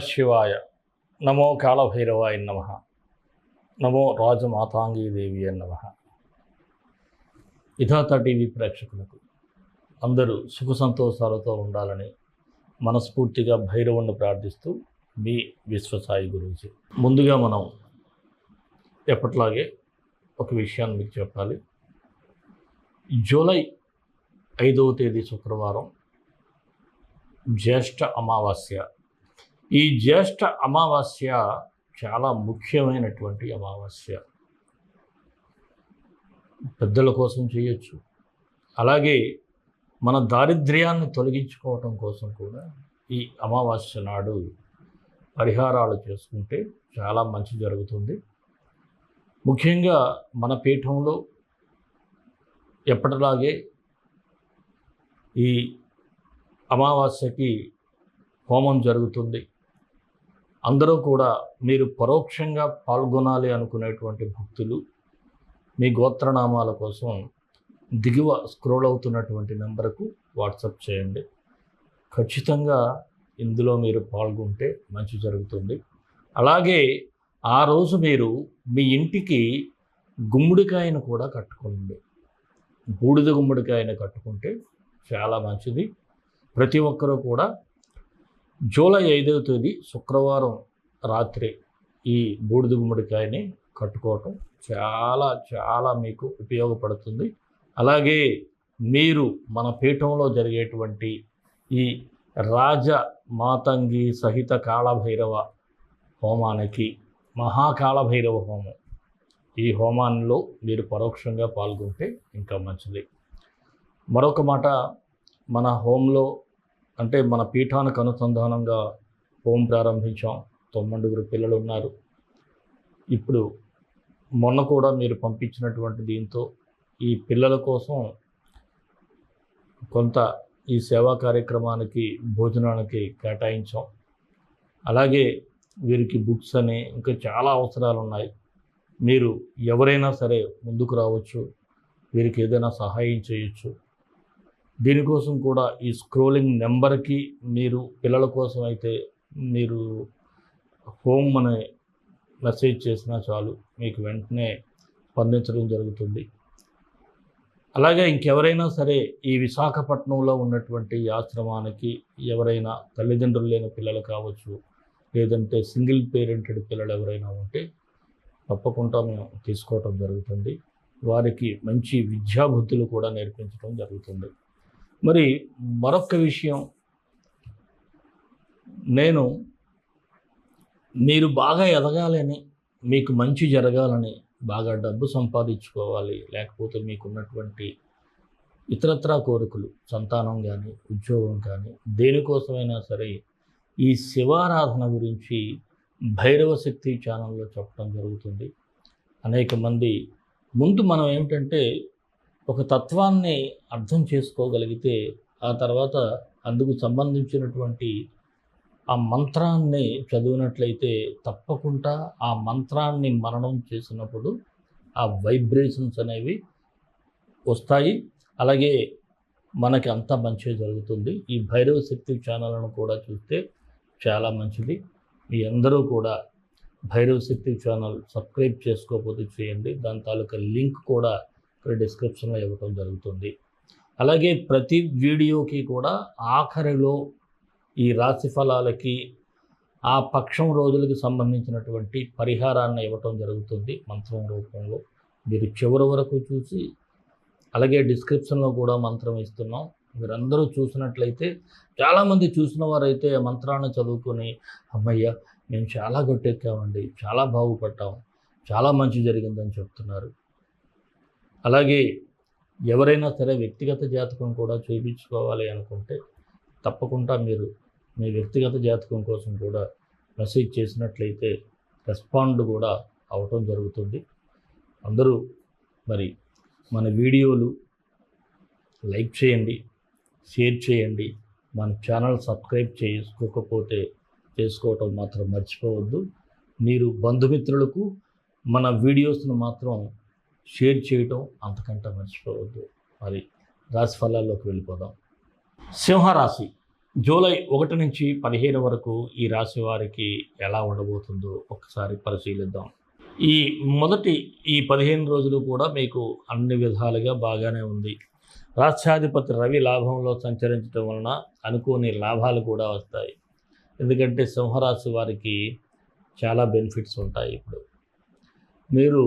శివాయ. నమో కాళభైరవాయ నమః. నమో రాజమాతాంగీదేవి నమః. విధాత టీవీ ప్రేక్షకులకు అందరూ సుఖ సంతోషాలతో ఉండాలని మనస్ఫూర్తిగా భైరవుణ్ణి ప్రార్థిస్తూ మీ విశ్వసాయి గురూజీ. ముందుగా మనం ఎప్పట్లాగే ఒక విషయాన్ని మీకు చెప్పాలి. జూలై 5వ తేదీ శుక్రవారం జ్యేష్ఠ అమావాస్య. ఈ జ్యేష్ఠ అమావాస్య చాలా ముఖ్యమైనటువంటి అమావాస్య. పెద్దల కోసం చేయొచ్చు, అలాగే మన దారిద్ర్యాన్ని తొలగించుకోవటం కోసం కూడా ఈ అమావాస్య నాడు పరిహారాలు చేసుకుంటే చాలా మంచి జరుగుతుంది. ముఖ్యంగా మన పీఠంలో ఎప్పటిలాగే ఈ అమావాస్యకి హోమం జరుగుతుంది. అందరూ కూడా మీరు పరోక్షంగా పాల్గొనాలి అనుకునేటువంటి భక్తులు మీ గోత్రనామాల కోసం దిగువ స్క్రోల్ అవుతున్నటువంటి నెంబర్కు వాట్సాప్ చేయండి. ఖచ్చితంగా ఇందులో మీరు పాల్గొంటే మంచి జరుగుతుంది. అలాగే ఆ రోజు మీరు మీ ఇంటికి గుమ్మడికాయను కూడా కట్టుకోండి. బూడిద గుమ్మడికాయను కట్టుకుంటే చాలా మంచిది. ప్రతి ఒక్కరూ కూడా జూలై 5వ తేదీ శుక్రవారం రాత్రి ఈ బూడిద గుమ్మడికాయని కట్టుకోవటం చాలా చాలా మీకు ఉపయోగపడుతుంది. అలాగే మీరు మన పీఠంలో జరిగేటువంటి ఈ రాజ మాతంగి సహిత కాళభైరవ హోమానికి, మహాకాళభైరవ హోమం, ఈ హోమాల్లో మీరు పరోక్షంగా పాల్గొంటే ఇంకా మంచిది. మరొక మాట, మన హోంలో అంటే మన పీఠానికి అనుసంధానంగా హోం ప్రారంభించాం. 9 పిల్లలు ఉన్నారు. ఇప్పుడు మొన్న కూడా మీరు పంపించినటువంటి దీంతో ఈ పిల్లల కోసం కొంత ఈ సేవా కార్యక్రమానికి భోజనానికి కేటాయించాం. అలాగే వీరికి బుక్స్ అని ఇంకా చాలా అవసరాలు ఉన్నాయి. మీరు ఎవరైనా సరే ముందుకు రావచ్చు, వీరికి ఏదైనా సహాయం చేయొచ్చు. దీనికోసం కూడా ఈ స్క్రోలింగ్ నెంబర్కి మీరు పిల్లల కోసం అయితే మీరు హోమ్ అనే మెసేజ్ చేసినా చాలు, మీకు వెంటనే స్పందించడం జరుగుతుంది. అలాగే ఇంకెవరైనా సరే ఈ విశాఖపట్నంలో ఉన్నటువంటి ఆశ్రమానికి ఎవరైనా తల్లిదండ్రులు లేని పిల్లలు కావచ్చు, లేదంటే సింగిల్ పేరెంటెడ్ పిల్లలు ఎవరైనా ఉంటే తప్పకుండా మేము తీసుకోవటం జరుగుతుంది. వారికి మంచి విద్యాబుద్ధులు కూడా నేర్పించడం జరుగుతుంది. మరి మరొక విషయం, నేను మీరు బాగా ఎదగాలని, మీకు మంచి జరగాలని, బాగా డబ్బు సంపాదించుకోవాలి, లేకపోతే మీకున్నటువంటి ఇతరత్రా కోరికలు, సంతానం కానీ ఉద్యోగం కానీ దేనికోసమైనా సరే ఈ శివారాధన గురించి భైరవ శక్తి ఛానల్లో చెప్పడం జరుగుతుంది. అనేక మంది ముందు మనం ఏమిటంటే ఒక తత్వాన్ని అర్థం చేసుకోగలిగితే ఆ తర్వాత అందుకు సంబంధించినటువంటి ఆ మంత్రాన్ని చదివినట్లయితే తప్పకుండా ఆ మంత్రాన్ని మననం చేసినప్పుడు ఆ వైబ్రేషన్స్ అనేవి వస్తాయి. అలాగే మనకి అంతా మంచిగా జరుగుతుంది. ఈ భైరవ శక్తి ఛానల్ను కూడా చూస్తే చాలా మంచిది. మీ అందరూ కూడా భైరవ శక్తి ఛానల్ సబ్స్క్రైబ్ చేసుకోకపోతే చేయండి. దాని తాలూకా లింక్ కూడా ఇక్కడ డిస్క్రిప్షన్లో ఇవ్వటం జరుగుతుంది. అలాగే ప్రతి వీడియోకి కూడా ఆఖరిలో ఈ రాశి ఫలాలకి ఆ పక్షం రోజులకి సంబంధించినటువంటి పరిహారాన్ని ఇవ్వటం జరుగుతుంది మంత్రం రూపంలో. మీరు చివరి వరకు చూసి, అలాగే డిస్క్రిప్షన్లో కూడా మంత్రం ఇస్తున్నాం. మీరందరూ చూసినట్లయితే, చాలామంది చూసిన వారైతే ఆ మంత్రాన్ని చదువుకొని అమ్మయ్య మేము చాలా గట్టెక్కామండి, చాలా బాగుపడ్డాం, చాలా మంచి జరిగిందని చెప్తున్నారు. అలాగే ఎవరైనా సరే వ్యక్తిగత జాతకం కూడా చూపించుకోవాలి అనుకుంటే తప్పకుండా మీరు మీ వ్యక్తిగత జాతకం కోసం కూడా మెసేజ్ చేసినట్లయితే రెస్పాండ్ కూడా అవటం జరుగుతుంది. అందరూ మరి మన వీడియోలు లైక్ చేయండి, షేర్ చేయండి. మన ఛానల్ సబ్స్క్రైబ్ చేసుకోకపోతే చేసుకోవటం మాత్రం మర్చిపోవద్దు. మీరు బంధుమిత్రులకు మన వీడియోస్ను మాత్రం షేర్ చేయటం అంతకంటే మర్చిపోవద్దు. మరి రాశి ఫలాల్లోకి వెళ్ళిపోదాం. సింహరాశి జూలై 1 నుంచి 15 వరకు ఈ రాశి వారికి ఎలా ఉండబోతుందో ఒకసారి పరిశీలిద్దాం. ఈ మొదటి ఈ 15 రోజులు కూడా మీకు అన్ని విధాలుగా బాగానే ఉంది. రాష్ట్రాధిపతి రవి లాభంలో సంచరించడం వలన అనుకోని లాభాలు కూడా వస్తాయి. ఎందుకంటే సింహరాశి వారికి చాలా బెనిఫిట్స్ ఉంటాయి. ఇప్పుడు మీరు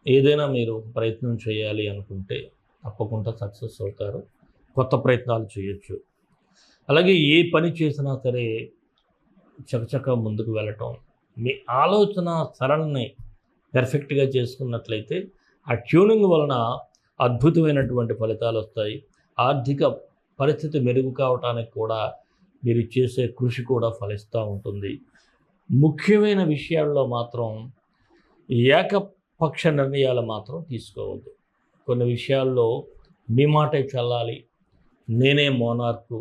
ఏదైనా ప్రయత్నం చేయాలి అనుకుంటే తప్పకుండా సక్సెస్ అవుతారు. కొత్త ప్రయత్నాలు చేయొచ్చు. అలాగే ఏ పని చేసినా సరే చకచకా ముందుకు వెళ్ళటం, మీ ఆలోచన సరళిని పెర్ఫెక్ట్గా చేసుకున్నట్లయితే ఆ ట్యూనింగ్ వలన అద్భుతమైనటువంటి ఫలితాలు వస్తాయి. ఆర్థిక పరిస్థితి మెరుగు కావటానికి కూడా మీరు చేసే కృషి కూడా ఫలిస్తూ ఉంటుంది. ముఖ్యమైన విషయాల్లో మాత్రం ఏకపక్ష నిర్ణయాలు మాత్రం తీసుకోవద్దు. కొన్ని విషయాల్లో మీ మాటే చెల్లాలి, నేనే మోనార్కు,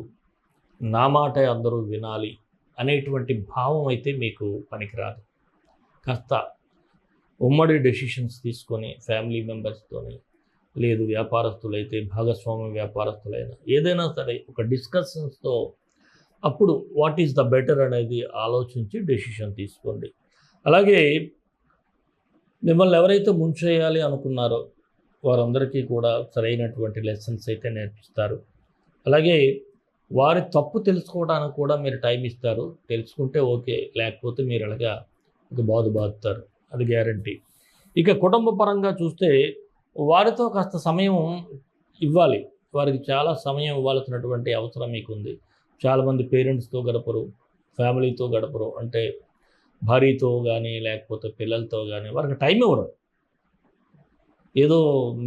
నా మాటే అందరూ వినాలి అనేటువంటి భావం అయితే మీకు పనికిరాదు. కాస్త ఉమ్మడి డెసిషన్స్ తీసుకొని ఫ్యామిలీ మెంబర్స్తోని, లేదు వ్యాపారస్తులైతే భాగస్వామ్య వ్యాపారస్తులైనా ఏదైనా సరే ఒక డిస్కషన్స్తో అప్పుడు వాట్ ఈస్ ద బెటర్ అనేది ఆలోచించి డెసిషన్ తీసుకోండి. అలాగే మిమ్మల్ని ఎవరైతే ముంచేయాలి అనుకున్నారో వారందరికీ కూడా సరైనటువంటి లెసన్స్ అయితే నేర్పిస్తారు. అలాగే వారి తప్పు తెలుసుకోవడానికి కూడా మీరు టైం ఇస్తారు. తెలుసుకుంటే ఓకే, లేకపోతే మీరు అలాగా ఒక బాదుతారు, అది గ్యారంటీ. ఇక కుటుంబ పరంగా చూస్తే వారితో కాస్త సమయం ఇవ్వాలి. వారికి చాలా సమయం ఇవ్వాల్సినటువంటి అవసరం మీకుంది. చాలామంది పేరెంట్స్తో గడపరు, ఫ్యామిలీతో గడపరు. అంటే భార్యతో కానీ లేకపోతే పిల్లలతో కానీ వారికి టైం ఇవ్వరు. ఏదో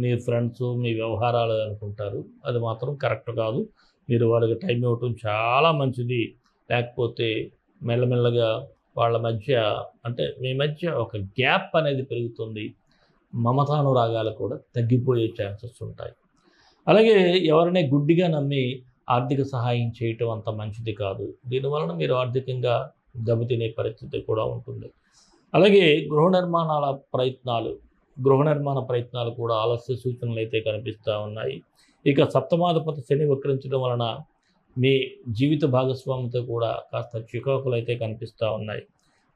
మీ ఫ్రెండ్స్ మీ వ్యవహారాలు అనుకుంటారు. అది మాత్రం కరెక్ట్ కాదు. మీరు వాళ్ళకి టైం ఇవ్వటం చాలా మంచిది. లేకపోతే మెల్లమెల్లగా వాళ్ళ మధ్య అంటే మీ మధ్య ఒక గ్యాప్ అనేది పెరుగుతుంది. మమతానురాగాలు కూడా తగ్గిపోయే ఛాన్సెస్ ఉంటాయి. అలాగే ఎవరిని గుడ్డిగా నమ్మి ఆర్థిక సహాయం చేయటం అంత మంచిది కాదు. దీనివలన మీరు ఆర్థికంగా దెబ్బతినే పరిస్థితి కూడా ఉంటుంది. అలాగే గృహ నిర్మాణ ప్రయత్నాలు కూడా ఆలస్య సూచనలు అయితే కనిపిస్తూ ఉన్నాయి. ఇక సప్తమాధిపతి శని వక్రించడం వలన మీ జీవిత భాగస్వామితో కూడా కాస్త చికాకులు అయితే కనిపిస్తూ ఉన్నాయి.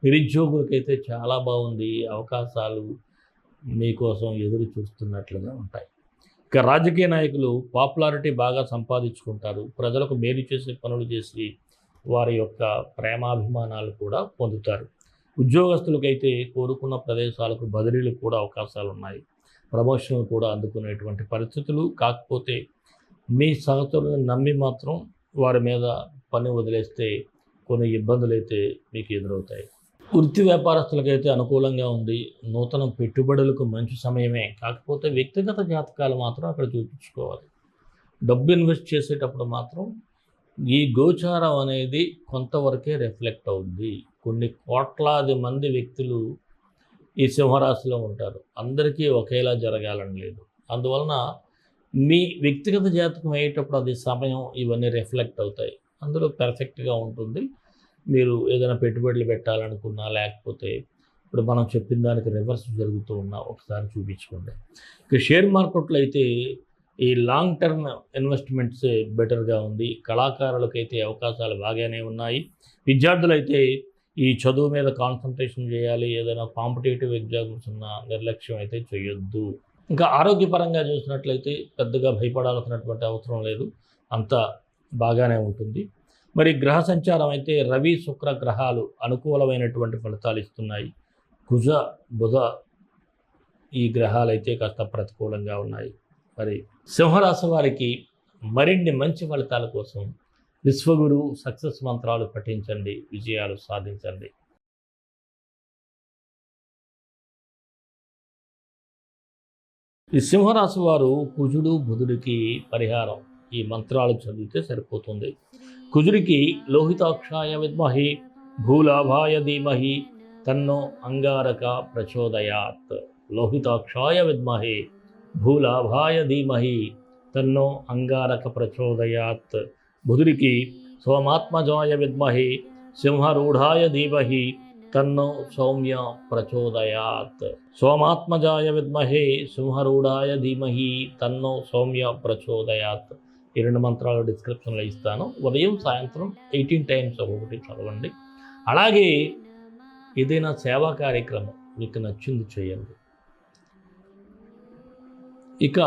నిరుద్యోగులకైతే చాలా బాగుంది. అవకాశాలు మీకోసం ఎదురు చూస్తున్నట్లుగా ఉంటాయి. ఇక రాజకీయ నాయకులు పాపులారిటీ బాగా సంపాదించుకుంటారు. ప్రజలకు మేలు చేసే పనులు చేసి వారి యొక్క ప్రేమాభిమానాలు కూడా పొందుతారు. ఉద్యోగస్తులకైతే కోరుకున్న ప్రదేశాలకు బదిలీలు కూడా అవకాశాలు ఉన్నాయి. ప్రమోషన్లు కూడా అందుకునేటువంటి పరిస్థితులు. కాకపోతే మీ సహచరులను నమ్మి మాత్రం వారి మీద పని వదిలేస్తే కొన్ని ఇబ్బందులు అయితే మీకు ఎదురవుతాయి. వృత్తి వ్యాపారస్తులకైతే అనుకూలంగా ఉంది. నూతన పెట్టుబడులకు మంచి సమయమే. కాకపోతే వ్యక్తిగత జాతకాలు మాత్రం అక్కడ చూపించుకోవాలి. డబ్బు ఇన్వెస్ట్ చేసేటప్పుడు మాత్రం ఈ గోచారం అనేది కొంతవరకే రిఫ్లెక్ట్ అవుద్ది. కొన్ని కోట్లాది మంది వ్యక్తులు ఈ సింహరాశిలో ఉంటారు. అందరికీ ఒకేలా జరగాలని లేదు. అందువలన మీ వ్యక్తిగత జాతకం అయ్యేటప్పుడు అది సమయం ఇవన్నీ రిఫ్లెక్ట్ అవుతాయి. అందులో పర్ఫెక్ట్గా ఉంటుంది. మీరు ఏదైనా పెట్టుబడులు పెట్టాలనుకున్నా, లేకపోతే ఇప్పుడు మనం చెప్పిన దానికి రివర్స్ జరుగుతూ ఉన్నా ఒకసారి చూపించుకోండి. ఇక షేర్ మార్కెట్లో అయితే ఈ లాంగ్ టర్మ్ ఇన్వెస్ట్మెంట్స్ బెటర్గా ఉంది. కళాకారులకైతే అవకాశాలు బాగానే ఉన్నాయి. విద్యార్థులైతే ఈ చదువు మీద కాన్సన్ట్రేషన్ చేయాలి. ఏదైనా కాంపిటేటివ్ ఎగ్జామ్స్ ఉన్న నిర్లక్ష్యం అయితే చేయొద్దు. ఇంకా ఆరోగ్యపరంగా చూసినట్లయితే పెద్దగా భయపడాల్సినటువంటి అవసరం లేదు. అంతా బాగానే ఉంటుంది. మరి గ్రహ సంచారం అయితే రవి శుక్ర గ్రహాలు అనుకూలమైనటువంటి ఫలితాలు ఇస్తున్నాయి. కుజ బుధ ఈ గ్రహాలు అయితే కాస్త ప్రతికూలంగా ఉన్నాయి. మరి సింహరాశి వారికి మరిన్ని మంచి ఫలితాల కోసం విశ్వగురు సక్సెస్ మంత్రాలు పఠించండి, విజయాలు సాధించండి. ఈ సింహరాశి వారు కుజుడు బుధుడికి పరిహారం ఈ మంత్రాలు చదివితే సరిపోతుంది. కుజుడికి లోహితాక్షాయ విద్మహి భూలాభాయ ధీమహి తన్నో అంగారక ప్రచోదయాత్. లోహితాక్షాయ విద్మహి భూలాభాయ ధీమహి తన్నో అంగారక ప్రచోదయాత్. బుధుడికి సోమాత్మజాయ విద్మహి సింహరూఢాయ ధీమహి తన్నో సౌమ్య ప్రచోదయాత్. సోమాత్మజాయ విద్మహే సింహరూఢాయ ధీమహి తన్నో సౌమ్య ప్రచోదయాత్. ఈ 2 మంత్రాలు డిస్క్రిప్షన్లో ఇస్తాను. ఉదయం, సాయంత్రం 18 టైమ్స్ ఒక్కొక్కటి చదవండి. అలాగే ఏదైనా సేవా కార్యక్రమం మీకు నచ్చింది చేయండి. ఇక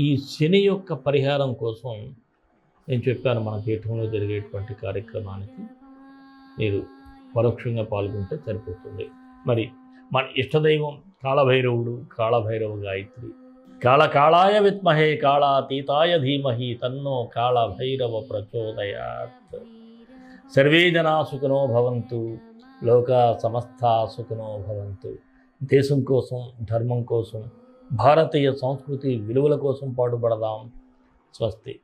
ఈ శని యొక్క పరిహారం కోసం నేను చెప్పాను, మన పీఠంలో జరిగేటువంటి కార్యక్రమానికి మీరు పరోక్షంగా పాల్గొంటే సరిపోతుంది. మరి మన ఇష్టదైవం కాళభైరవుడు, కాళభైరవ గాయత్రి. కాళకాళాయ విద్మహే కాళాతీతాయ ధీమహి తన్నో కాళభైరవ ప్రచోదయాత్. సర్వే జనా సుఖినో భవంతు, లోకా సమస్తా సుఖినో భవంతు. దేశం కోసం, ధర్మం కోసం, భారతీయ సంస్కృతి విలువల కోసం పాటుపడదాం. స్వస్తి.